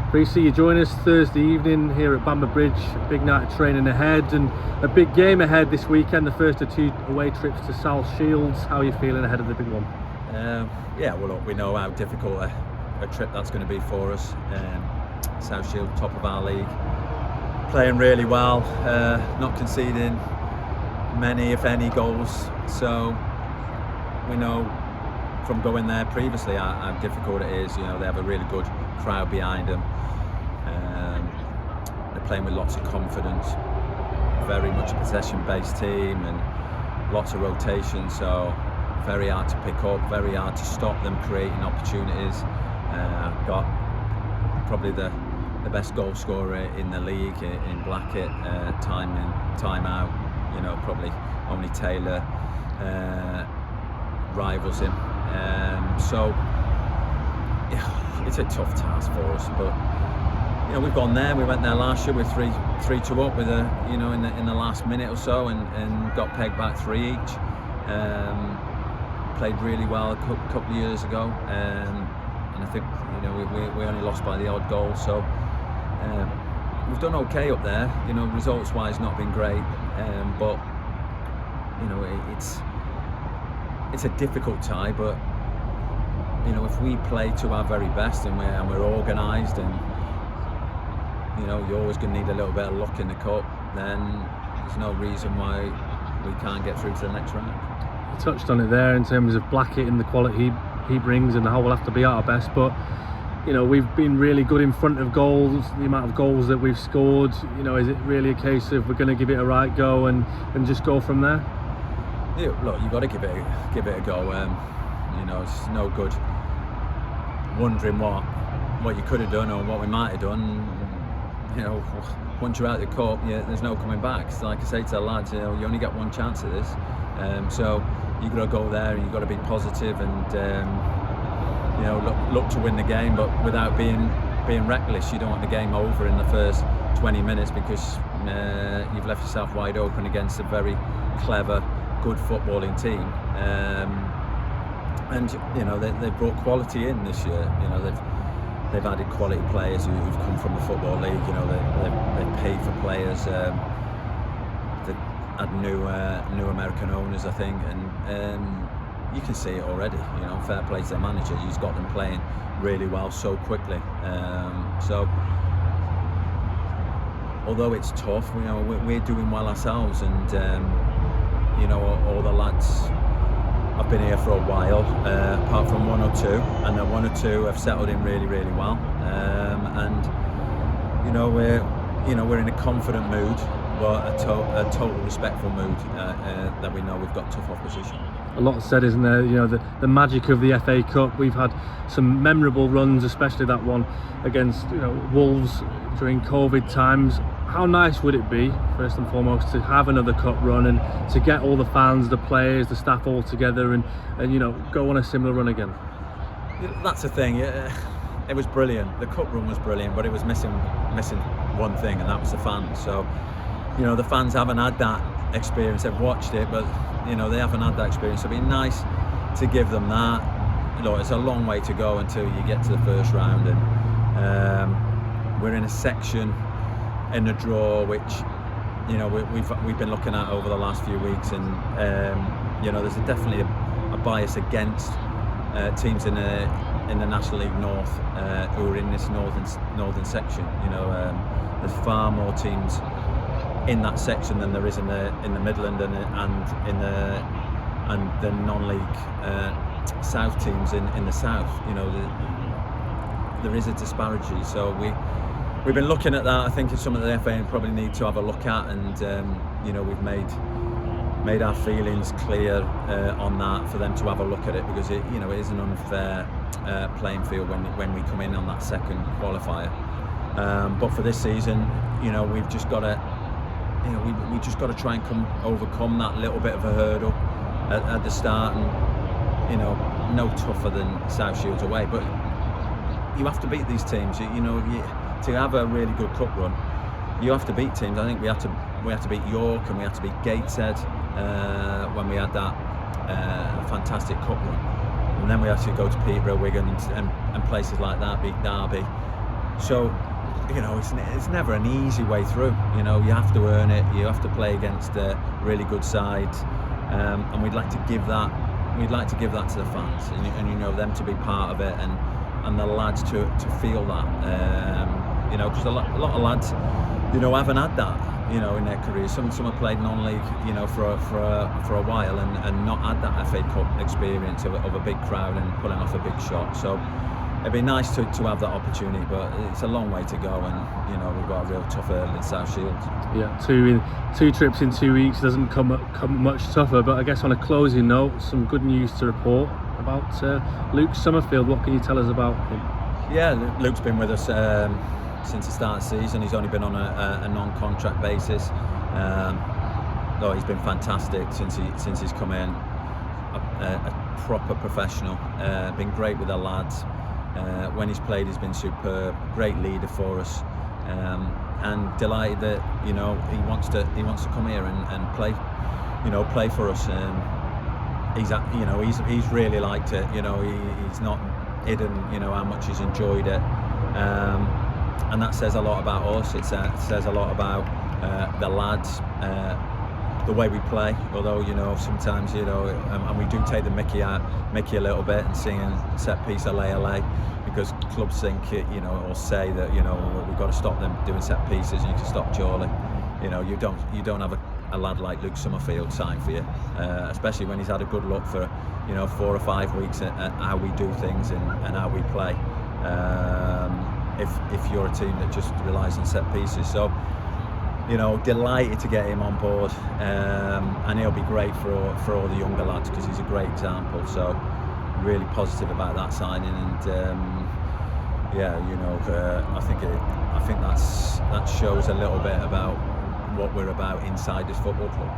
Preecy, you join us Thursday evening here at Bamber Bridge. A big night of training ahead and a big game ahead this weekend, the first of 2 away trips to South Shields. How are you feeling ahead of the big one? Yeah, well, look, we know how difficult a trip that's going to be for us. South Shields, top of our league, playing really well, not conceding many, if any, goals. So we know from going there previously how difficult it is. You know, they have a really good crowd behind them. They're playing with lots of confidence, very much a possession-based team and lots of rotation, so very hard to pick up, very hard to stop them creating opportunities. Got probably the best goal scorer in the league in Blackett, time in, time out. You know, probably only Taylor rivals him. So yeah, it's a tough task for us, but you know, we've gone there. We went there last year with 3-2 up with in the last minute or so, and got pegged back 3 each. Played really well a couple of years ago, and I think we only lost by the odd goal. So we've done okay up there. You know, results-wise, not been great, but you know, it's a difficult tie. But you know, if we play to our very best and we're organised, and you know, you're always going to need a little bit of luck in the cup, then there's no reason why we can't get through to the next round. You touched on it there in terms of Blackett and the quality he brings, and how we'll have to be at our best. But you know, we've been really good in front of goals. The amount of goals that we've scored, you know, is it really a case of we're going to give it a right go and just go from there? Yeah, look, you've got to give it a go. You know, it's no good wondering what you could have done or what we might have done. You know, once you're out of the cup, there's no coming back. So like I say to the lads, you know, you only get one chance at this. So you've got to go there and you've got to be positive and you know, look to win the game, but without being reckless. You don't want the game over in the first 20 minutes because you've left yourself wide open against a very clever, good footballing team. And you know, they've brought quality in this year. You know, they've added quality players who've come from the football league. You know, they've paid for players. They've had new American owners, I think, and you can see it already. You know, fair play to their manager. He's got them playing really well so quickly. So although it's tough, you know, we're doing well ourselves, and you know, all the lads have been here for a while, apart from 1 or 2, and the 1 or 2 have settled in really, really well. And you know, we're in a confident mood, but a total respectful mood that we know we've got tough opposition. A lot said, isn't there? You know, the magic of the FA Cup. We've had some memorable runs, especially that one against Wolves during COVID times. How nice would it be, first and foremost, to have another cup run and to get all the fans, the players, the staff all together and you know, go on a similar run again? That's the thing. It was brilliant. The cup run was brilliant, but it was missing one thing, and that was the fans. So, you know, the fans haven't had that experience. They've watched it, but you know, they haven't had that experience. So it'd be nice to give them that. You know, it's a long way to go until you get to the first round, and we're in a section in the draw which, you know, we've been looking at over the last few weeks, and you know, there's definitely a bias against teams in the National League North who are in this northern section. You know, there's far more teams in that section than there is in the Midland and the non-league south teams in the south. You know, there is a disparity. So we've been looking at that. I think it's something the FA probably need to have a look at, and you know, we've made our feelings clear on that for them to have a look at it, because it is an unfair playing field when we come in on that second qualifier. But for this season, you know, we've just got to. You know, we just got to try and overcome that little bit of a hurdle at the start, and you know, no tougher than South Shields away. But you have to beat these teams. You know, to have a really good cup run, you have to beat teams. I think we have to beat York, and we have to beat Gateshead when we had that fantastic cup run, and then we have to go to Peterborough, Wigan, and places like that, beat Derby. So, you know, it's never an easy way through. You know, you have to earn it. You have to play against a really good side, and we'd like to give that. We'd like to give that to the fans, and you know, them to be part of it, and the lads to feel that. You know, because a lot of lads, you know, haven't had that, you know, in their careers. Some have played non-league, you know, for a while, and not had that FA Cup experience of a big crowd and pulling off a big shot. So it'd be nice to have that opportunity, but it's a long way to go, and you know, we've got a real tough early in South Shield. Yeah, two trips in 2 weeks doesn't come much tougher. But I guess on a closing note, some good news to report about Luke Summerfield. What can you tell us about him? Yeah, Luke's been with us since the start of the season. He's only been on a non-contract basis. Though he's been fantastic since he's come in. A proper professional. Been great with the lads. When he's played, he's been superb. Great leader for us, and delighted that, you know, he wants to come here and play, you know, play for us. He's really liked it. You know, he's not hidden, you know, how much he's enjoyed it, and that says a lot about us. It says a lot about the lads, the way we play. Although, you know, sometimes, you know, and we do take the Mickey a little bit, and singing set piece LA, because clubs think, you know, or say that, you know, we've got to stop them doing set pieces, and you can stop Chorley. You know, you don't have a lad like Luke Summerfield signed for you, especially when he's had a good look for, you know, 4 or 5 weeks at how we do things and how we play. If you're a team that just relies on set pieces, so, you know, delighted to get him on board, and he'll be great for all the younger lads, because he's a great example. So really positive about that signing, and yeah, you know, I think that shows a little bit about what we're about inside this football club.